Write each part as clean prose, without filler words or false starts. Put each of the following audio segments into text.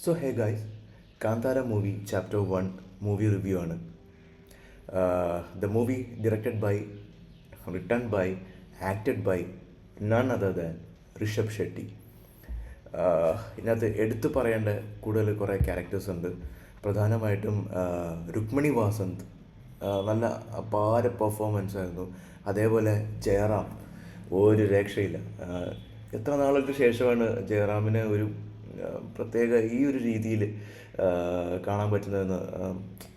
So hey guys, Kantara movie chapter 1 movie review ആണ്. The movie directed by, written by, acted by none other than Rishabh Shetty. ഇതിനകത്ത് എടുത്തു പറയേണ്ട കൂടുതൽ കുറേ characters ഉണ്ട്. പ്രധാനമായിട്ടും രുക്മിണി വാസന്ത് നല്ല അപാര പെർഫോമൻസ് ആയിരുന്നു. അതേപോലെ ജയറാം ഒരു രക്ഷയില്ല. എത്ര നാളുകൾക്ക് ശേഷമാണ് ജയറാമിന് ഒരു പ്രത്യേക ഈ ഒരു രീതിയിൽ കാണാൻ പറ്റുന്നതെന്ന്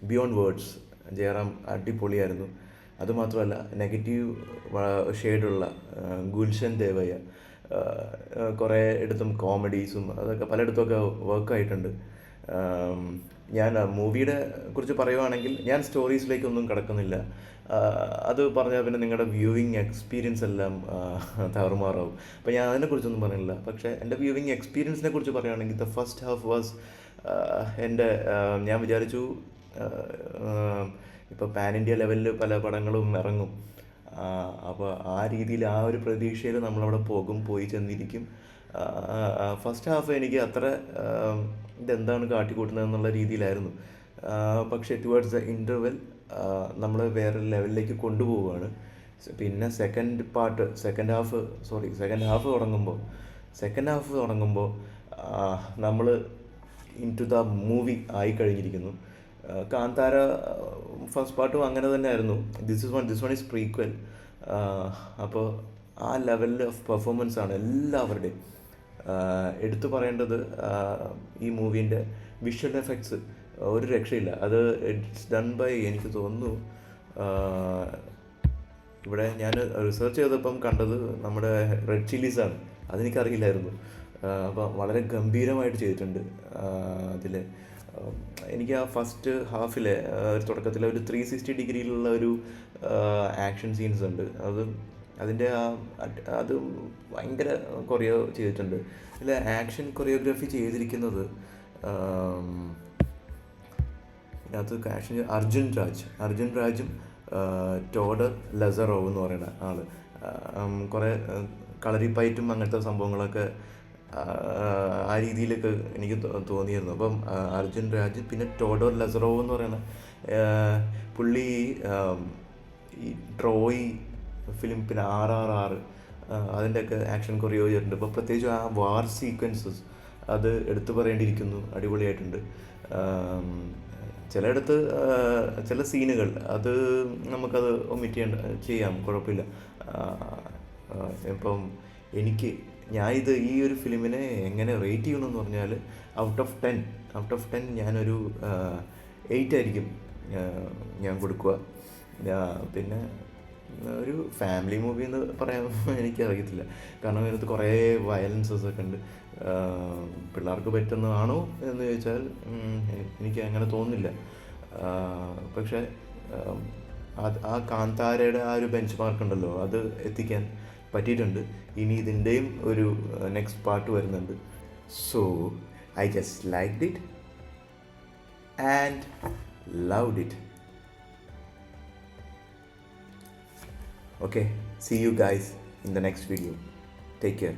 ബിയോണ്ട് വേർഡ്സ്. ജയറാം അടിപൊളിയായിരുന്നു. അതുമാത്രമല്ല നെഗറ്റീവ് ഷെയ്ഡുള്ള ഗുൽഷൻ ദേവയ്യ കുറേ ഇടത്തും കോമഡീസും അതൊക്കെ പലയിടത്തുമൊക്കെ വർക്കായിട്ടുണ്ട്. ഞാൻ മൂവിയുടെ കുറിച്ച് പറയുവാണെങ്കിൽ ഞാൻ സ്റ്റോറീസിലേക്കൊന്നും കിടക്കുന്നില്ല. അത് പറഞ്ഞാൽ പിന്നെ നിങ്ങളുടെ വ്യൂവിങ് എക്സ്പീരിയൻസ് എല്ലാം താറുമാറാവും. അപ്പോൾ ഞാൻ അതിനെക്കുറിച്ചൊന്നും പറയുന്നില്ല. പക്ഷേ എൻ്റെ വ്യൂവിങ് എക്സ്പീരിയൻസിനെ കുറിച്ച് പറയുകയാണെങ്കിൽ ദ ഫസ്റ്റ് ഹാഫ് വാസ് എൻ്റെ ഞാൻ വിചാരിച്ചു ഇപ്പോൾ പാൻ ഇന്ത്യ ലെവലിൽ പല പടങ്ങളും ഇറങ്ങും. അപ്പോൾ ആ രീതിയിൽ ആ ഒരു പ്രതീക്ഷയിൽ നമ്മളവിടെ പോയി ചെന്നിരിക്കും. ഫസ്റ്റ് ഹാഫ് എനിക്ക് അത്ര ഇതെന്താണ് കാട്ടിക്കൂട്ടുന്നതെന്നുള്ള രീതിയിലായിരുന്നു. പക്ഷേ ടുവേർഡ്സ് ദ ഇൻ്റർവെൽ നമ്മൾ വേറെ ലെവലിലേക്ക് കൊണ്ടുപോവുകയാണ്. പിന്നെ സെക്കൻഡ് ഹാഫ് തുടങ്ങുമ്പോൾ നമ്മൾ ഇൻ ടു ദ മൂവി ആയിക്കഴിഞ്ഞിരിക്കുന്നു. കാന്താര ഫസ്റ്റ് പാർട്ടും അങ്ങനെ തന്നെ ആയിരുന്നു. This one is prequel. അപ്പോൾ ആ ലെവലിൽ ഓഫ് പെർഫോമൻസ് ആണ് എല്ലാവരുടെയും. എടുത്തു പറയേണ്ടത് ഈ മൂവീൻ്റെ വിഷ്വൽ എഫക്ട്സ് ഒരു രക്ഷയില്ല. അത് ഇറ്റ്സ് ഡൺ ബൈ, എനിക്ക് തോന്നുന്നു, ഇവിടെ ഞാൻ റിസർച്ച് ചെയ്തപ്പം കണ്ടത് നമ്മുടെ റെഡ് ചില്ലീസാണ്. അതെനിക്കറിയില്ലായിരുന്നു. അപ്പോൾ വളരെ ഗംഭീരമായിട്ട് ചെയ്തിട്ടുണ്ട് അതിൽ. എനിക്ക് ആ ഫസ്റ്റ് ഹാഫിലെ തുടക്കത്തിലെ ഒരു 360 ഡിഗ്രിയിലുള്ള ഒരു ആക്ഷൻ സീൻസ് ഉണ്ട്. അതിൻ്റെ അത് ഭയങ്കര ചെയ്തിട്ടുണ്ട്. ഇതിൽ ആക്ഷൻ കൊറിയോഗ്രാഫി ചെയ്തിരിക്കുന്നത് ഇതിനകത്ത് അർജുൻ രാജും ടോഡർ ലസറോവ് എന്ന് പറയുന്ന ആൾ. കുറേ കളരിപ്പയറ്റും അങ്ങനത്തെ സംഭവങ്ങളൊക്കെ ആ രീതിയിലൊക്കെ എനിക്ക് തോന്നിയിരുന്നു. അപ്പം അർജുൻ രാജ് പിന്നെ ടോഡർ ലസറോവ് എന്ന് പറയുന്ന പുള്ളി ഈ ട്രോയ് ഫിലിം പിന്നെ RRR അതിൻ്റെയൊക്കെ ആക്ഷൻ കൊറിയോ ചെയ്തിട്ടുണ്ട്. അപ്പോൾ പ്രത്യേകിച്ച് ആ വാർ സീക്വൻസസ് അത് എടുത്തു പറയേണ്ടിയിരിക്കുന്നു. അടിപൊളിയായിട്ടുണ്ട്. ചിലയിടത്ത് ചില സീനുകൾ അത് നമുക്കത് ചെയ്യാം, കുഴപ്പമില്ല. ഇപ്പം ഞാൻ ഈ ഒരു ഫിലിമിനെ എങ്ങനെ റേറ്റ് ചെയ്യണമെന്ന് പറഞ്ഞാൽ ഔട്ട് ഓഫ് 10 ഞാനൊരു 8 ആയിരിക്കും ഞാൻ കൊടുക്കുക. പിന്നെ ഒരു ഫാമിലി മൂവി എന്ന് പറയാൻ എനിക്കറിയത്തില്ല. കാരണം ഇതിനകത്ത് കുറേ വയലൻസസ് ഒക്കെ ഉണ്ട്. പിള്ളേർക്ക് പറ്റുന്നതാണോ എന്ന് ചോദിച്ചാൽ എനിക്ക് അങ്ങനെ തോന്നുന്നില്ല. പക്ഷേ ആ കാന്താരയുടെ ആ ഒരു ബെഞ്ച് മാർക്ക് ഉണ്ടല്ലോ, അത് എത്തിക്കാൻ പറ്റിയിട്ടുണ്ട്. ഇനി ഇതിൻ്റെയും ഒരു നെക്സ്റ്റ് പാർട്ട് വരുന്നുണ്ട്. So I just liked it and loved it. Okay, see you guys in the next video. Take care.